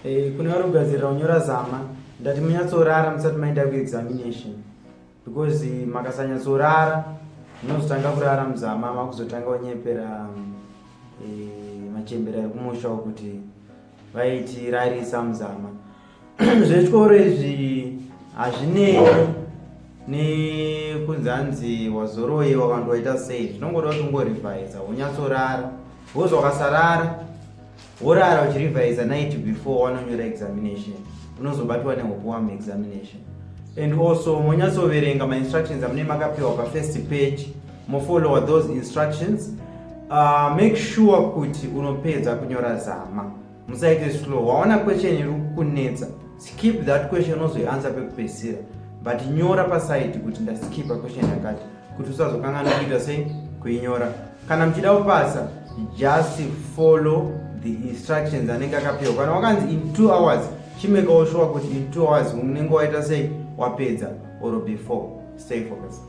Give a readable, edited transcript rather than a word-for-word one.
Kune varogadzirira kunyora zama ndati munyatsorara musati maenda kuexamination, because makasanyatsorara munozotanga kurara muzama makuzotanga kunyepera machembera ekumusha kuti vaitirarisa muzama. Zvechikoro izvi hazvinei nekunzanzi wazoroyewa vantu vaita sei, zvinongoda kuti ungorevhisa wonyatsorara, wozwa wakasarara worara uchirevhisa night before wanonyora examination, unozobatwa nehopuwa muexamination. And also monyatsoverenga ma-instructions amune makapiwa pa-first page, mofollowa those instructions. Make sure kuti unopedza kunyora zama, musaite slow. Waona question iri kukunetsa, skip that question unozoiansa pekupedzisira, but nyora paside kuti ndaskipa question yakati, kuti usazokanganwa kuita sei kuinyora. Kana muchida kupasa, just follow the instructions anenge akapiwa. Kana wakanzi in 2 hours, chimekawo sure kuti in 2 hours unenge waita sei wapedza or before. Stay focused.